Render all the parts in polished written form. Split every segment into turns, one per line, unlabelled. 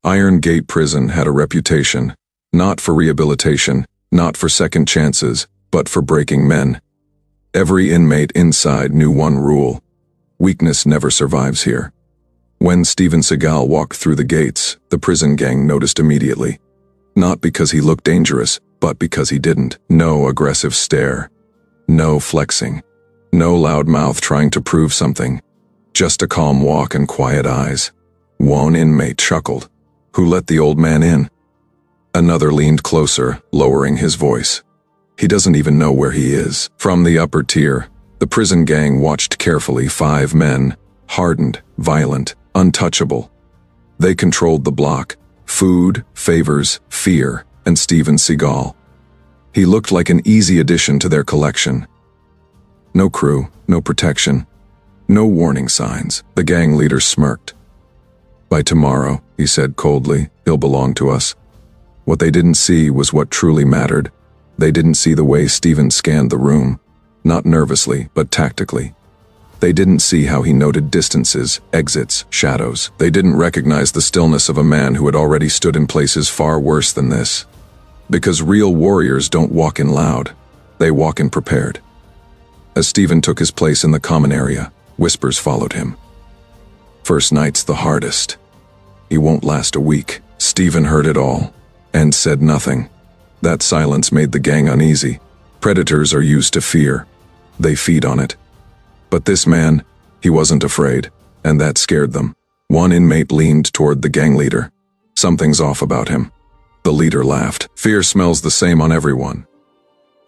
Iron Gate Prison had a reputation, not for rehabilitation, not for second chances, but for breaking men. Every inmate inside knew one rule: weakness never survives here. When Steven Seagal walked through the gates, the prison gang noticed immediately. Not because he looked dangerous, but because he didn't. No aggressive stare. No flexing. No loud mouth trying to prove something. Just a calm walk and quiet eyes. One inmate chuckled. "Who let the old man in?" Another leaned closer, lowering his voice. "He doesn't even know where he is." From the upper tier, the prison gang watched carefully 5 men, hardened, violent, untouchable. They controlled the block: food, favors, fear, and Steven Seagal. He looked like an easy addition to their collection. No crew, no protection, no warning signs. The gang leader smirked. "By tomorrow," he said coldly, "he'll belong to us." What they didn't see was what truly mattered. They didn't see the way Steven scanned the room, not nervously, but tactically. They didn't see how he noted distances, exits, shadows. They didn't recognize the stillness of a man who had already stood in places far worse than this. Because real warriors don't walk in loud, they walk in prepared. As Steven took his place in the common area, whispers followed him. "First night's the hardest. He won't last a week." Steven heard it all, and said nothing. That silence made the gang uneasy. Predators are used to fear. They feed on it. But this man, he wasn't afraid, and that scared them. One inmate leaned toward the gang leader. "Something's off about him." The leader laughed. "Fear smells the same on everyone."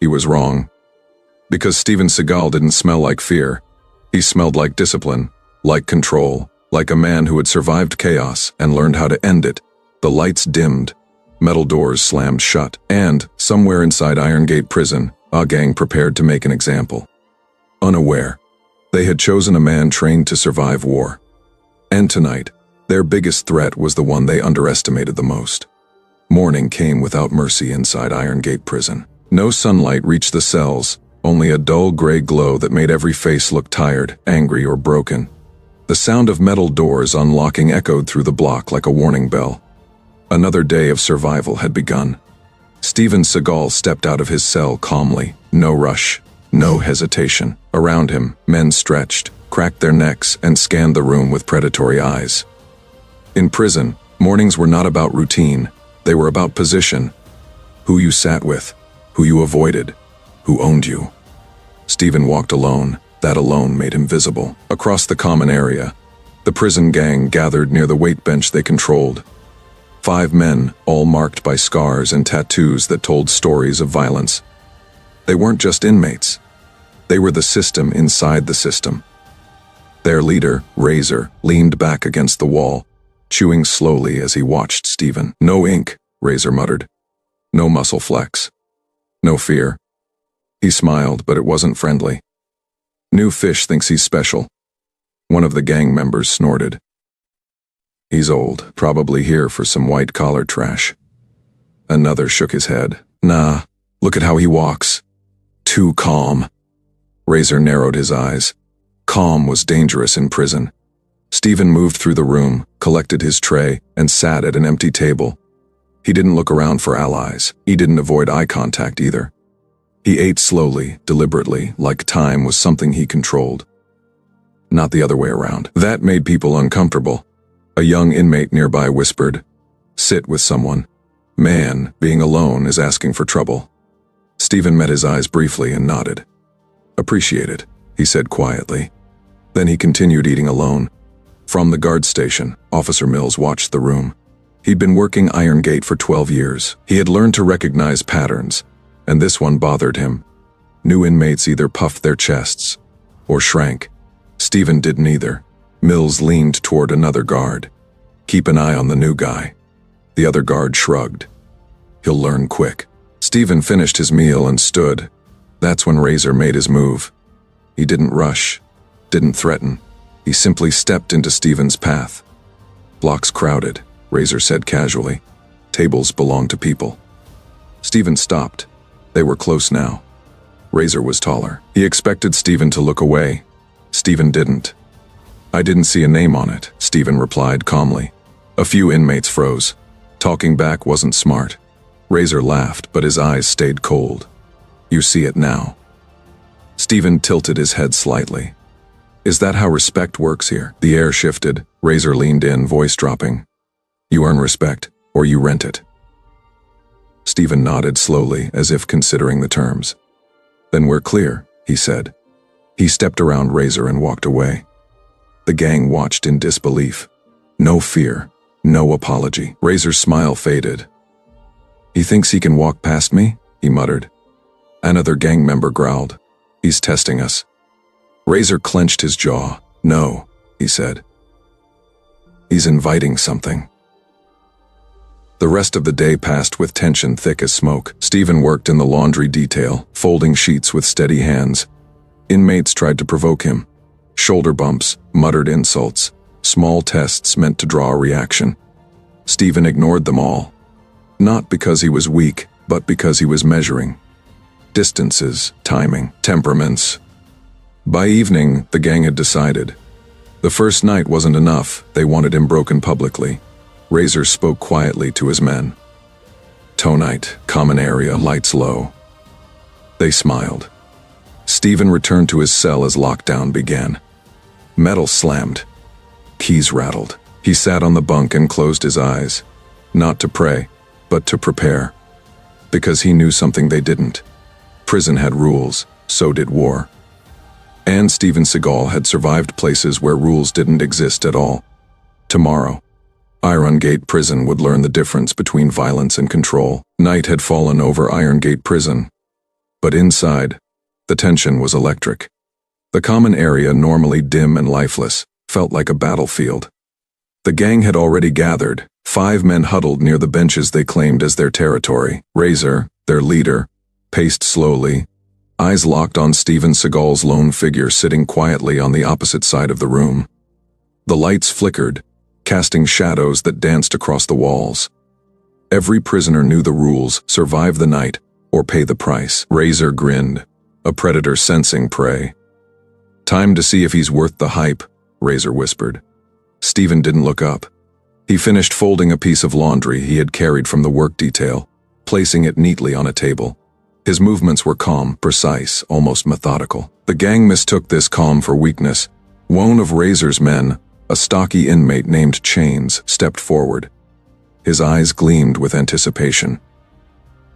He was wrong. Because Steven Seagal didn't smell like fear. He smelled like discipline, like control, like a man who had survived chaos and learned how to end it. The lights dimmed. Metal doors slammed shut. And, somewhere inside Iron Gate Prison, a gang prepared to make an example. Unaware, they had chosen a man trained to survive war. And tonight, their biggest threat was the one they underestimated the most. Morning came without mercy inside Iron Gate Prison. No sunlight reached the cells, only a dull gray glow that made every face look tired, angry, or broken. The sound of metal doors unlocking echoed through the block like a warning bell. Another day of survival had begun. Steven Seagal stepped out of his cell calmly. No rush, no hesitation. Around him, men stretched, cracked their necks, and scanned the room with predatory eyes. In prison, mornings were not about routine. They were about position. Who you sat with, who you avoided, who owned you. Steven walked alone. That alone made him visible. Across the common area, the prison gang gathered near the weight bench they controlled. 5 men, all marked by scars and tattoos that told stories of violence. They weren't just inmates. They were the system inside the system. Their leader, Razor, leaned back against the wall, chewing slowly as he watched Steven. "No ink," Razor muttered. "No muscle flex. No fear." He smiled, but it wasn't friendly. "New fish thinks he's special." One of the gang members snorted. "He's old, probably here for some white-collar trash." Another shook his head. "Nah, look at how he walks. Too calm." Razor narrowed his eyes. Calm was dangerous in prison. Steven moved through the room, collected his tray, and sat at an empty table. He didn't look around for allies. He didn't avoid eye contact either. He ate slowly, deliberately, like time was something he controlled. Not the other way around. That made people uncomfortable. A young inmate nearby whispered, "Sit with someone. Man, being alone is asking for trouble." Steven met his eyes briefly and nodded. "Appreciate it," he said quietly. Then he continued eating alone. From the guard station, Officer Mills watched the room. He'd been working Iron Gate for 12 years. He had learned to recognize patterns, and this one bothered him. New inmates either puffed their chests or shrank. Steven didn't either. Mills leaned toward another guard. "Keep an eye on the new guy." The other guard shrugged. "He'll learn quick." Steven finished his meal and stood. That's when Razor made his move. He didn't rush, didn't threaten. He simply stepped into Steven's path. "Block's crowded," Razor said casually. "Tables belong to people." Steven stopped. They were close now. Razor was taller. He expected Steven to look away. Steven didn't. "I didn't see a name on it," Steven replied calmly. A few inmates froze. Talking back wasn't smart. Razor laughed, but his eyes stayed cold. You see it now. Stephen tilted his head slightly. Is that how respect works here? The air shifted. Razor leaned in, voice dropping. You earn respect, or you rent it. Stephen nodded slowly, as if considering the terms. Then we're clear, he said. He stepped around Razor and walked away. The gang watched in disbelief. No fear, no apology. Razor's smile faded. He thinks he can walk past me? He muttered. Another gang member growled. He's testing us. Razor clenched his jaw. No, he said. He's inviting something. The rest of the day passed with tension thick as smoke. Stephen worked in the laundry detail, folding sheets with steady hands. Inmates tried to provoke him. Shoulder bumps, muttered insults, small tests meant to draw a reaction. Stephen ignored them all. Not because he was weak, but because he was measuring. Distances, timing, temperaments. By evening, the gang had decided. The first night wasn't enough, they wanted him broken publicly. Razor spoke quietly to his men. Tonite, common area, lights low. They smiled. Stephen returned to his cell as lockdown began. Metal slammed. Keys rattled. He sat on the bunk and closed his eyes. Not to pray, but to prepare. Because he knew something they didn't. Prison had rules, so did war. And Seagal had survived places where rules didn't exist at all. Tomorrow, Iron Gate Prison would learn the difference between violence and control. Night had fallen over Iron Gate Prison. But inside, the tension was electric. The common area, normally dim and lifeless, felt like a battlefield. The gang had already gathered. 5 men huddled near the benches they claimed as their territory. Razor, their leader, paced slowly, eyes locked on Seagal's lone figure sitting quietly on the opposite side of the room. The lights flickered, casting shadows that danced across the walls. Every prisoner knew the rules: survive the night or pay the price. Razor grinned, a predator sensing prey. Time to see if he's worth the hype, Razor whispered. Stephen didn't look up. He finished folding a piece of laundry he had carried from the work detail, placing it neatly on a table. His movements were calm, precise, almost methodical. The gang mistook this calm for weakness. One of Razor's men, a stocky inmate named Chains, stepped forward. His eyes gleamed with anticipation.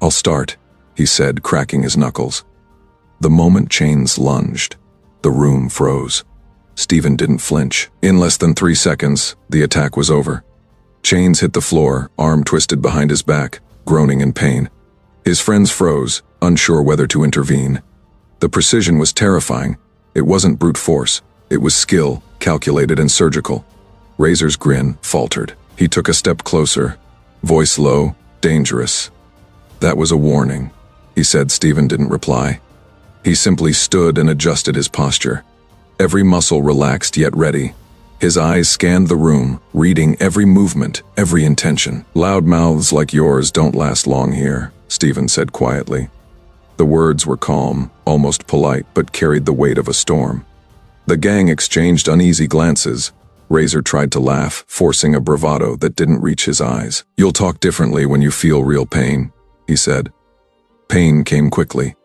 I'll start, he said, cracking his knuckles. The moment Chains lunged, the room froze. Stephen didn't flinch. In less than 3 seconds, the attack was over. Chains hit the floor, arm twisted behind his back, groaning in pain. His friends froze, unsure whether to intervene. The precision was terrifying. It wasn't brute force. It was skill, calculated and surgical. Razor's grin faltered. He took a step closer, voice low, dangerous. That was a warning, he said. Stephen didn't reply. He simply stood and adjusted his posture. Every muscle relaxed yet ready. His eyes scanned the room, reading every movement, every intention. Loud mouths like yours don't last long here, Stephen said quietly. The words were calm, almost polite, but carried the weight of a storm. The gang exchanged uneasy glances. Razor tried to laugh, forcing a bravado that didn't reach his eyes. You'll talk differently when you feel real pain, he said. Pain came quickly.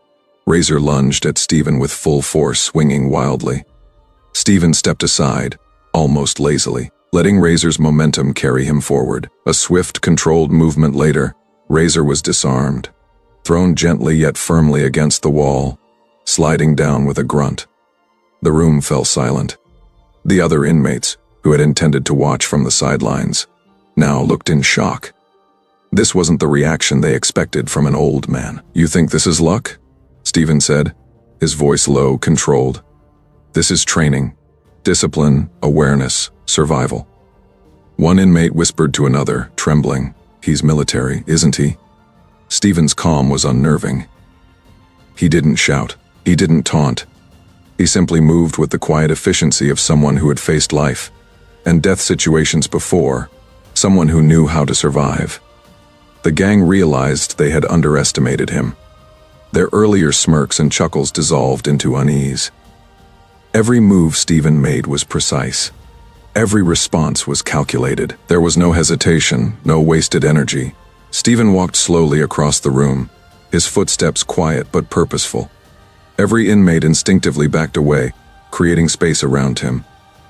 Razor lunged at Stephen with full force, swinging wildly. Stephen stepped aside, almost lazily, letting Razor's momentum carry him forward. A swift, controlled movement later, Razor was disarmed, thrown gently yet firmly against the wall, sliding down with a grunt. The room fell silent. The other inmates, who had intended to watch from the sidelines, now looked in shock. This wasn't the reaction they expected from an old man. You think this is luck? Stephen said, his voice low, controlled. This is training, discipline, awareness, survival. One inmate whispered to another, trembling, he's military, isn't he? Stephen's calm was unnerving. He didn't shout. He didn't taunt. He simply moved with the quiet efficiency of someone who had faced life and death situations before, someone who knew how to survive. The gang realized they had underestimated him. Their earlier smirks and chuckles dissolved into unease. Every move Stephen made was precise. Every response was calculated. There was no hesitation, no wasted energy. Stephen walked slowly across the room, his footsteps quiet but purposeful. Every inmate instinctively backed away, creating space around him.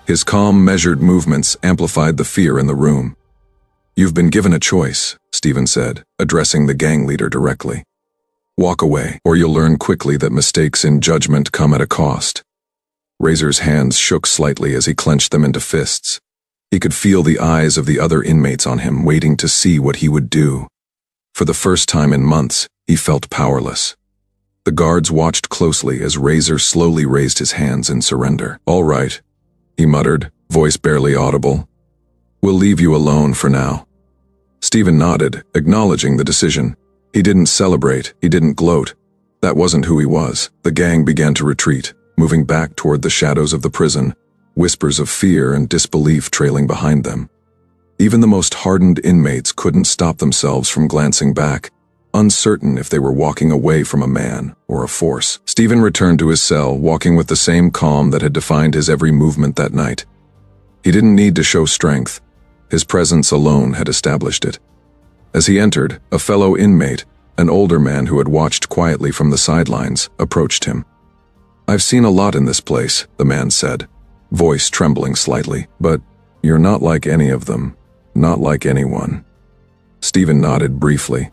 His calm, measured movements amplified the fear in the room. "You've been given a choice," Stephen said, addressing the gang leader directly. "Walk away, or you'll learn quickly that mistakes in judgment come at a cost." Razor's hands shook slightly as he clenched them into fists. He could feel the eyes of the other inmates on him, waiting to see what he would do. For the first time in months, he felt powerless. The guards watched closely as Razor slowly raised his hands in surrender. "All right," he muttered, voice barely audible. "We'll leave you alone for now." Stephen nodded, acknowledging the decision. He didn't celebrate, he didn't gloat. That wasn't who he was. The gang began to retreat, moving back toward the shadows of the prison, whispers of fear and disbelief trailing behind them. Even the most hardened inmates couldn't stop themselves from glancing back, uncertain if they were walking away from a man or a force. Stephen returned to his cell, walking with the same calm that had defined his every movement that night. He didn't need to show strength. His presence alone had established it. As he entered, a fellow inmate, an older man who had watched quietly from the sidelines, approached him. "I've seen a lot in this place," the man said, voice trembling slightly, "but you're not like any of them, not like anyone." Stephen nodded briefly.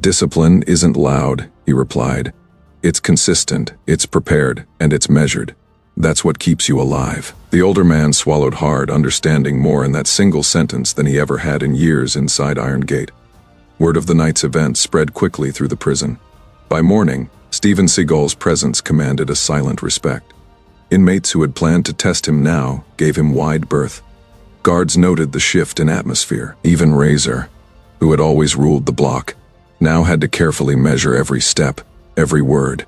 "Discipline isn't loud," he replied. "It's consistent, it's prepared, and it's measured. That's what keeps you alive." The older man swallowed hard, understanding more in that single sentence than he ever had in years inside Iron Gate. Word of the night's event spread quickly through the prison. By morning, Stephen Seagal's presence commanded a silent respect. Inmates who had planned to test him now gave him wide berth. Guards noted the shift in atmosphere. Even Razor, who had always ruled the block, now had to carefully measure every step, every word.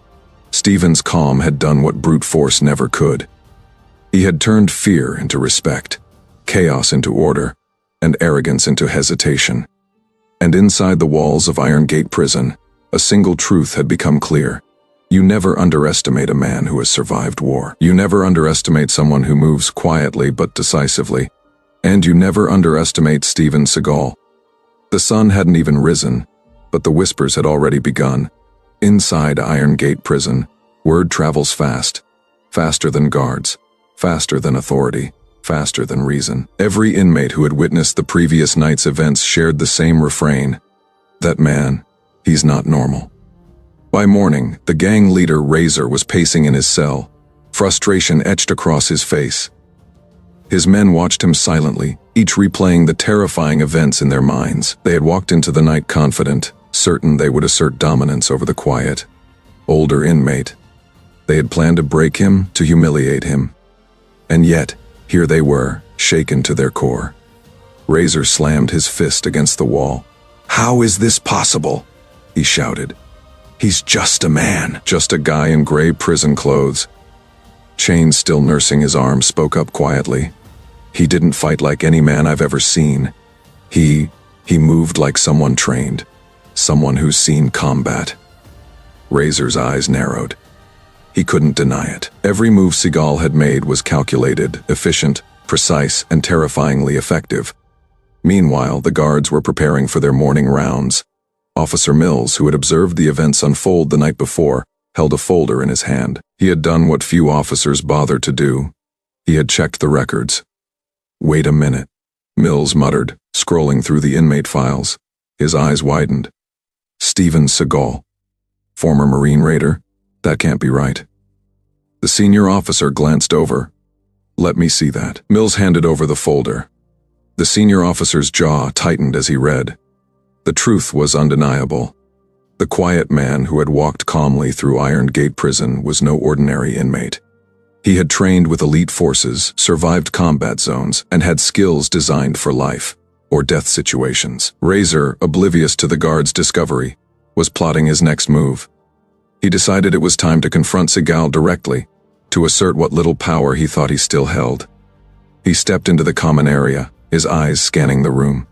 Stephen's calm had done what brute force never could. He had turned fear into respect, chaos into order, and arrogance into hesitation. And inside the walls of Iron Gate Prison, a single truth had become clear. You never underestimate a man who has survived war. You never underestimate someone who moves quietly but decisively. And you never underestimate Steven Seagal. The sun hadn't even risen, but the whispers had already begun. Inside Iron Gate Prison, word travels fast. Faster than guards, faster than authority, faster than reason. Every inmate who had witnessed the previous night's events shared the same refrain. That man, he's not normal. By morning, the gang leader Razor was pacing in his cell, frustration etched across his face. His men watched him silently, each replaying the terrifying events in their minds. They had walked into the night confident, certain they would assert dominance over the quiet, older inmate. They had planned to break him, to humiliate him. And yet, here they were, shaken to their core. Razor slammed his fist against the wall. "How is this possible?" he shouted. "He's just a man." Just a guy in gray prison clothes. Chains still nursing his arm spoke up quietly. "He didn't fight like any man I've ever seen. He moved like someone trained. Someone who's seen combat." Razor's eyes narrowed. He couldn't deny it. Every move Seagal had made was calculated, efficient, precise, and terrifyingly effective. Meanwhile, the guards were preparing for their morning rounds. Officer Mills, who had observed the events unfold the night before, held a folder in his hand. He had done what few officers bothered to do. He had checked the records. "Wait a minute," Mills muttered, scrolling through the inmate files. His eyes widened. Steven Seagal. Former Marine Raider? That can't be right. The senior officer glanced over. "Let me see that." Mills handed over the folder. The senior officer's jaw tightened as he read. The truth was undeniable. The quiet man who had walked calmly through Iron Gate Prison was no ordinary inmate. He had trained with elite forces, survived combat zones, and had skills designed for life or death situations. Razor, oblivious to the guard's discovery, was plotting his next move. He decided it was time to confront Seagal directly, to assert what little power he thought he still held. He stepped into the common area, his eyes scanning the room.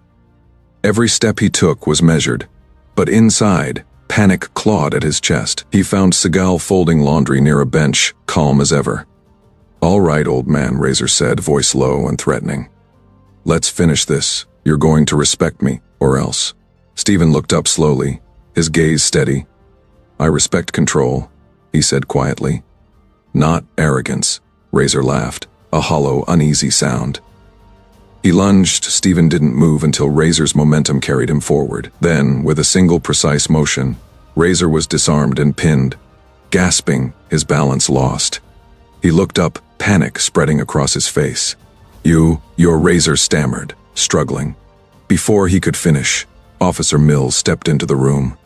Every step he took was measured, but inside, panic clawed at his chest. He found Seagal folding laundry near a bench, calm as ever. "All right, old man," Razor said, voice low and threatening. "Let's finish this. You're going to respect me, or else." Stephen looked up slowly, his gaze steady. "I respect control," he said quietly. "Not arrogance," Razor laughed, a hollow, uneasy sound. He lunged. Stephen didn't move until Razor's momentum carried him forward. Then, with a single precise motion, Razor was disarmed and pinned. Gasping, his balance lost. He looked up, panic spreading across his face. Your Razor stammered, struggling. Before he could finish, Officer Mills stepped into the room.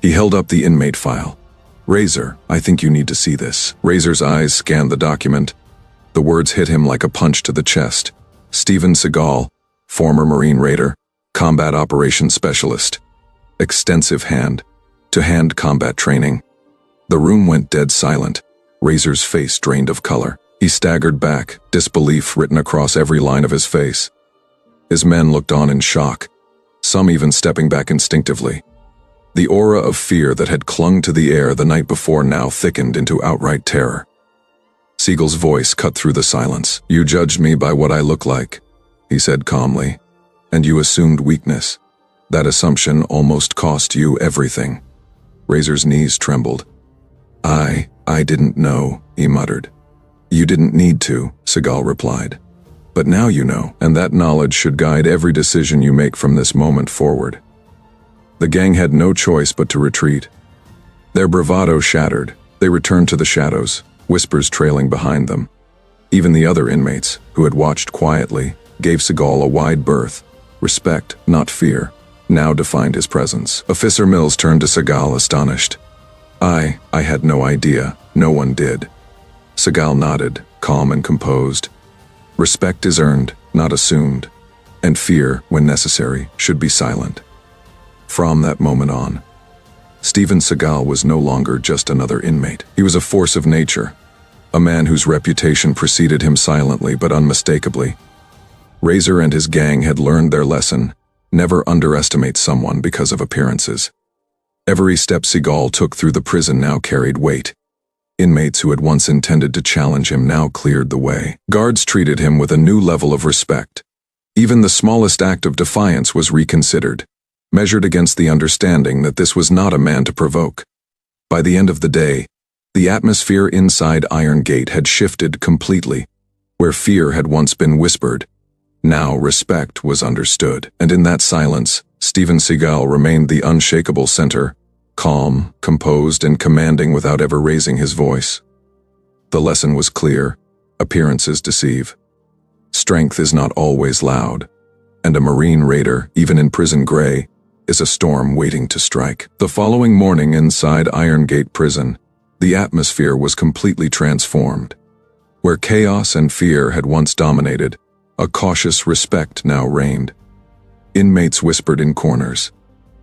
He held up the inmate file. "Razor, I think you need to see this." Razor's eyes scanned the document. The words hit him like a punch to the chest. Steven Seagal, former Marine Raider, combat operations specialist. Extensive hand-to-hand combat training. The room went dead silent. Razor's face drained of color. He staggered back, disbelief written across every line of his face. His men looked on in shock, some even stepping back instinctively. The aura of fear that had clung to the air the night before now thickened into outright terror. Seagal's voice cut through the silence. "You judged me by what I look like," he said calmly, "and you assumed weakness. That assumption almost cost you everything." Razor's knees trembled. I didn't know," he muttered. "You didn't need to," Seagal replied. "But now you know, and that knowledge should guide every decision you make from this moment forward." The gang had no choice but to retreat. Their bravado shattered, they returned to the shadows, whispers trailing behind them. Even the other inmates, who had watched quietly, gave Seagal a wide berth. Respect, not fear, now defined his presence. Officer Mills turned to Seagal, astonished. I had no idea. No one did." Seagal nodded, calm and composed. "Respect is earned, not assumed. And fear, when necessary, should be silent." From that moment on, Steven Seagal was no longer just another inmate. He was a force of nature, a man whose reputation preceded him silently but unmistakably. Razor and his gang had learned their lesson: never underestimate someone because of appearances. Every step Seagal took through the prison now carried weight. Inmates who had once intended to challenge him now cleared the way. Guards treated him with a new level of respect. Even the smallest act of defiance was reconsidered, measured against the understanding that this was not a man to provoke. By the end of the day, the atmosphere inside Iron Gate had shifted completely. Where fear had once been whispered, now respect was understood. And in that silence, Steven Seagal remained the unshakable center, calm, composed, and commanding without ever raising his voice. The lesson was clear: appearances deceive. Strength is not always loud, and a Marine Raider, even in prison gray, is a storm waiting to strike. The following morning inside Iron Gate Prison, the atmosphere was completely transformed. Where chaos and fear had once dominated, a cautious respect now reigned. Inmates whispered in corners.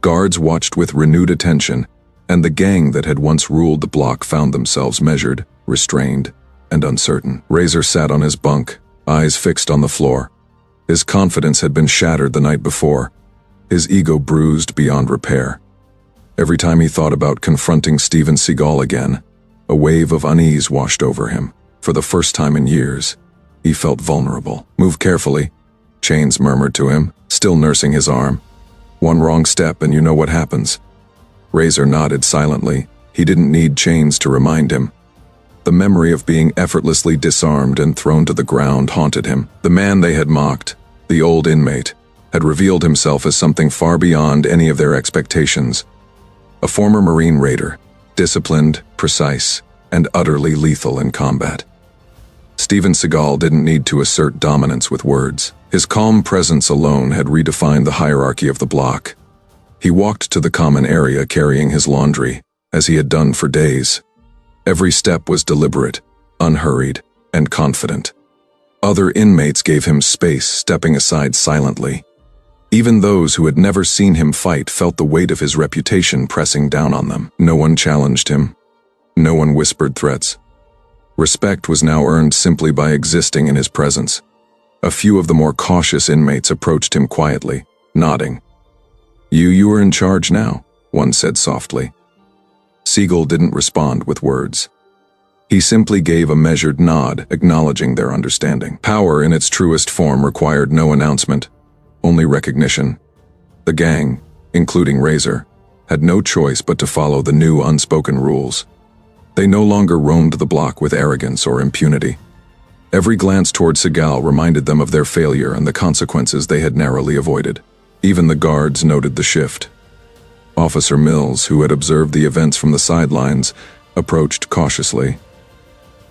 Guards watched with renewed attention, and the gang that had once ruled the block found themselves measured, restrained, and uncertain. Razor sat on his bunk, eyes fixed on the floor. His confidence had been shattered the night before, his ego bruised beyond repair. Every time he thought about confronting Steven Seagal again, a wave of unease washed over him. For the first time in years, he felt vulnerable. "Move carefully," Chains murmured to him, still nursing his arm. "One wrong step and you know what happens." Razor nodded silently. He didn't need Chains to remind him. The memory of being effortlessly disarmed and thrown to the ground haunted him. The man they had mocked, the old inmate, had revealed himself as something far beyond any of their expectations. A former Marine Raider, disciplined, precise, and utterly lethal in combat. Steven Seagal didn't need to assert dominance with words. His calm presence alone had redefined the hierarchy of the block. He walked to the common area carrying his laundry, as he had done for days. Every step was deliberate, unhurried, and confident. Other inmates gave him space, stepping aside silently. Even those who had never seen him fight felt the weight of his reputation pressing down on them. No one challenged him. No one whispered threats. Respect was now earned simply by existing in his presence. A few of the more cautious inmates approached him quietly, nodding. You are in charge now," one said softly. Seagal didn't respond with words. He simply gave a measured nod, acknowledging their understanding. Power in its truest form required no announcement, only recognition. The gang, including Razor, had no choice but to follow the new unspoken rules. They no longer roamed the block with arrogance or impunity. Every glance toward Seagal reminded them of their failure and the consequences they had narrowly avoided. Even the guards noted the shift. Officer Mills, who had observed the events from the sidelines, approached cautiously.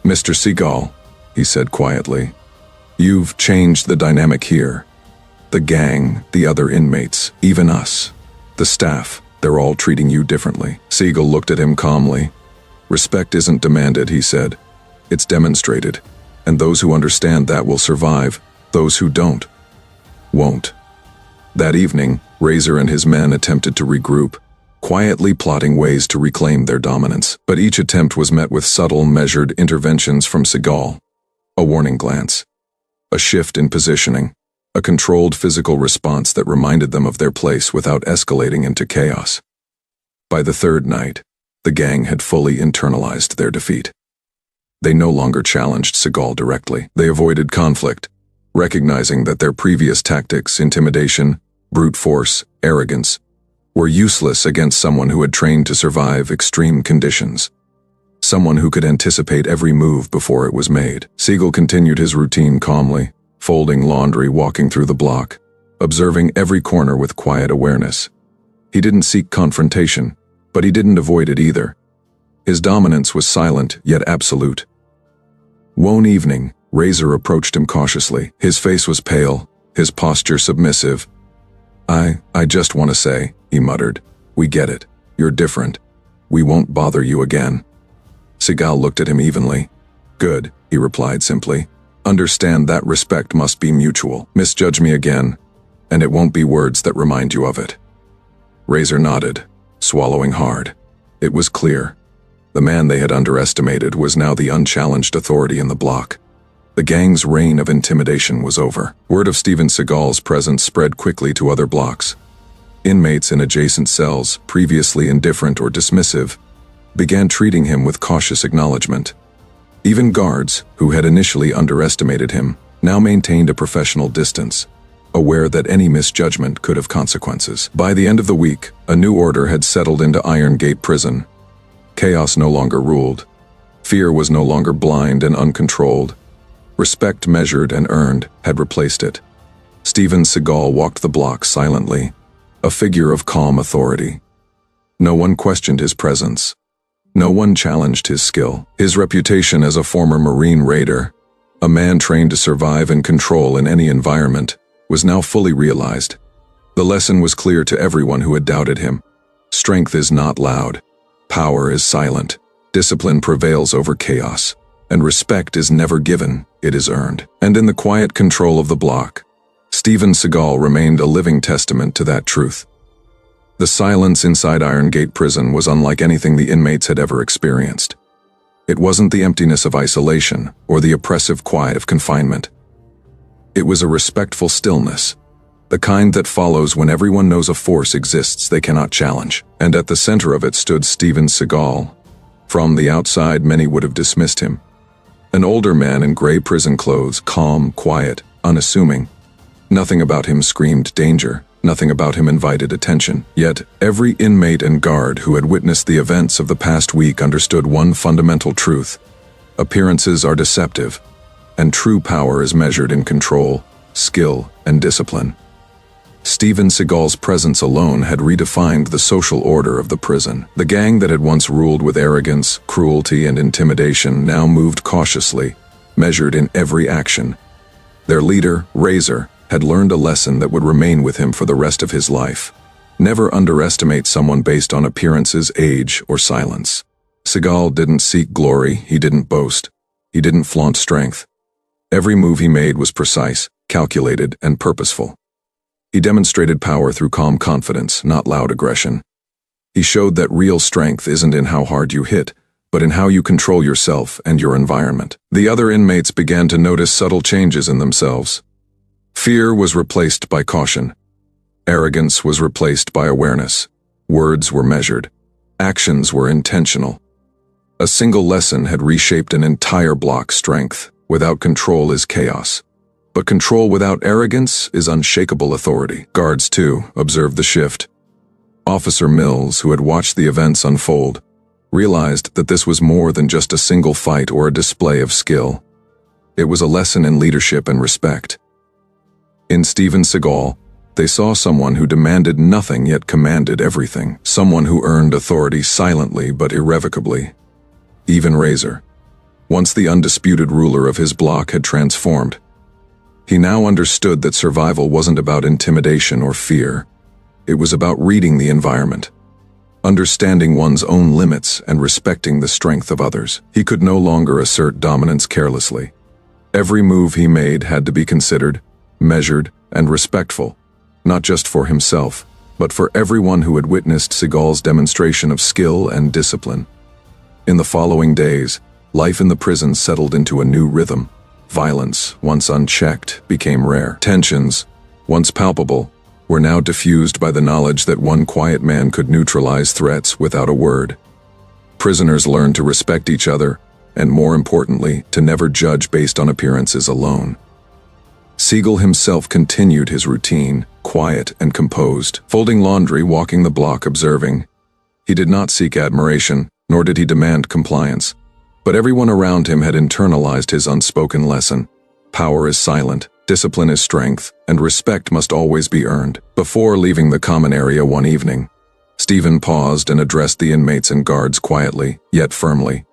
"Mr. Seagal," he said quietly, "you've changed the dynamic here. The gang, the other inmates, even us, the staff, they're all treating you differently." Seagal looked at him calmly. "Respect isn't demanded," he said. "It's demonstrated, and those who understand that will survive. Those who don't, won't." That evening, Razor and his men attempted to regroup, quietly plotting ways to reclaim their dominance. But each attempt was met with subtle, measured interventions from Seagal. A warning glance, a shift in positioning, a controlled physical response that reminded them of their place without escalating into chaos. By the third night, the gang had fully internalized their defeat. They no longer challenged Seagal directly. They avoided conflict, recognizing that their previous tactics, intimidation, brute force, arrogance, were useless against someone who had trained to survive extreme conditions. Someone who could anticipate every move before it was made. Seagal continued his routine calmly, folding laundry, walking through the block, observing every corner with quiet awareness. He didn't seek confrontation, but he didn't avoid it either. His dominance was silent yet absolute. One evening, Razor approached him cautiously. His face was pale, his posture submissive. I just want to say," he muttered, "we get it. You're different. We won't bother you again." Seagal looked at him evenly. "Good," he replied simply. "Understand that respect must be mutual. Misjudge me again, and it won't be words that remind you of it." Razor nodded, swallowing hard. It was clear. The man they had underestimated was now the unchallenged authority in the block. The gang's reign of intimidation was over. Word of Steven Seagal's presence spread quickly to other blocks. Inmates in adjacent cells, previously indifferent or dismissive, began treating him with cautious acknowledgement. Even guards, who had initially underestimated him, now maintained a professional distance, aware that any misjudgment could have consequences. By the end of the week, a new order had settled into Iron Gate Prison. Chaos no longer ruled. Fear was no longer blind and uncontrolled. Respect measured and earned had replaced it. Steven Seagal walked the block silently, a figure of calm authority. No one questioned his presence. No one challenged his skill. His reputation as a former Marine raider, a man trained to survive and control in any environment, was now fully realized. The lesson was clear to everyone who had doubted him. Strength is not loud. Power is silent. Discipline prevails over chaos. And respect is never given, it is earned. And in the quiet control of the block, Steven Seagal remained a living testament to that truth. The silence inside Iron Gate Prison was unlike anything the inmates had ever experienced. It wasn't the emptiness of isolation or the oppressive quiet of confinement. It was a respectful stillness, the kind that follows when everyone knows a force exists they cannot challenge. And at the center of it stood Steven Seagal. From the outside, many would have dismissed him. An older man in gray prison clothes, calm, quiet, unassuming. Nothing about him screamed danger. Nothing about him invited attention. Yet, every inmate and guard who had witnessed the events of the past week understood one fundamental truth. Appearances are deceptive, and true power is measured in control, skill, and discipline. Steven Seagal's presence alone had redefined the social order of the prison. The gang that had once ruled with arrogance, cruelty, and intimidation now moved cautiously, measured in every action. Their leader, Razor, had learned a lesson that would remain with him for the rest of his life. Never underestimate someone based on appearances, age, or silence. Seagal didn't seek glory, he didn't boast, he didn't flaunt strength. Every move he made was precise, calculated, and purposeful. He demonstrated power through calm confidence, not loud aggression. He showed that real strength isn't in how hard you hit, but in how you control yourself and your environment. The other inmates began to notice subtle changes in themselves. Fear was replaced by caution. Arrogance was replaced by awareness. Words were measured. Actions were intentional. A single lesson had reshaped an entire block's strength. Without control is chaos. But control without arrogance is unshakable authority. Guards, too, observed the shift. Officer Mills, who had watched the events unfold, realized that this was more than just a single fight or a display of skill. It was a lesson in leadership and respect. In Seagal, they saw someone who demanded nothing yet commanded everything, someone who earned authority silently but irrevocably. Even Razor, once the undisputed ruler of his block, had transformed. He now understood that survival wasn't about intimidation or fear. It was about reading the environment, understanding one's own limits and respecting the strength of others. He could no longer assert dominance carelessly. Every move he made had to be considered, measured, and respectful, not just for himself, but for everyone who had witnessed Seagal's demonstration of skill and discipline. In the following days, life in the prison settled into a new rhythm. Violence, once unchecked, became rare. Tensions, once palpable, were now diffused by the knowledge that one quiet man could neutralize threats without a word. Prisoners learned to respect each other, and more importantly, to never judge based on appearances alone. Seagal himself continued his routine, quiet and composed, folding laundry, walking the block, observing. He did not seek admiration, nor did he demand compliance. But everyone around him had internalized his unspoken lesson. Power is silent, discipline is strength, and respect must always be earned. Before leaving the common area one evening, Stephen paused and addressed the inmates and guards quietly, yet firmly.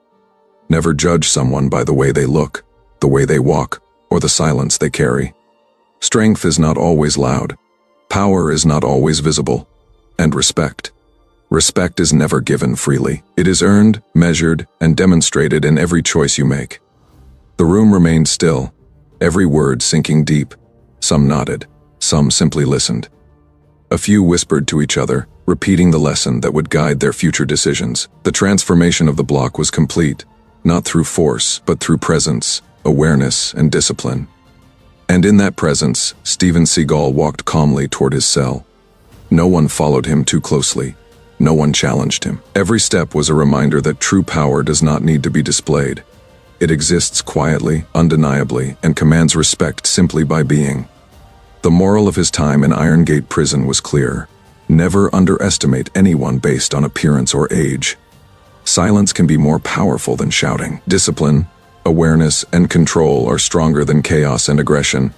Never judge someone by the way they look, the way they walk, or the silence they carry. Strength is not always loud. Power is not always visible. And respect is never given freely. It is earned, measured, and demonstrated in every choice you make. The room remained still, every word sinking deep. Some nodded, some simply listened. A few whispered to each other, repeating the lesson that would guide their future decisions. The transformation of the block was complete, not through force, but through presence, awareness, and discipline. And in that presence, Steven Seagal walked calmly toward his cell. No one followed him too closely. No one challenged him. Every step was a reminder that true power does not need to be displayed. It exists quietly, undeniably, and commands respect simply by being. The moral of his time in Iron Gate Prison was clear. Never underestimate anyone based on appearance or age. Silence can be more powerful than shouting. Discipline, awareness, and control are stronger than chaos and aggression.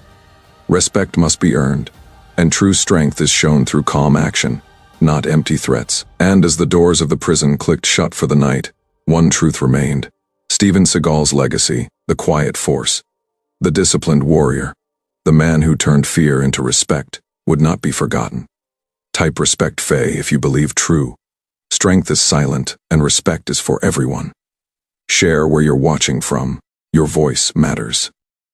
Respect must be earned, and true strength is shown through calm action, not empty threats. And as the doors of the prison clicked shut for the night, one truth remained. Steven Seagal's legacy, the quiet force, the disciplined warrior, the man who turned fear into respect, would not be forgotten. Type respect Faye if you believe true. Strength is silent, and respect is for everyone. Share where you're watching from. Your voice matters.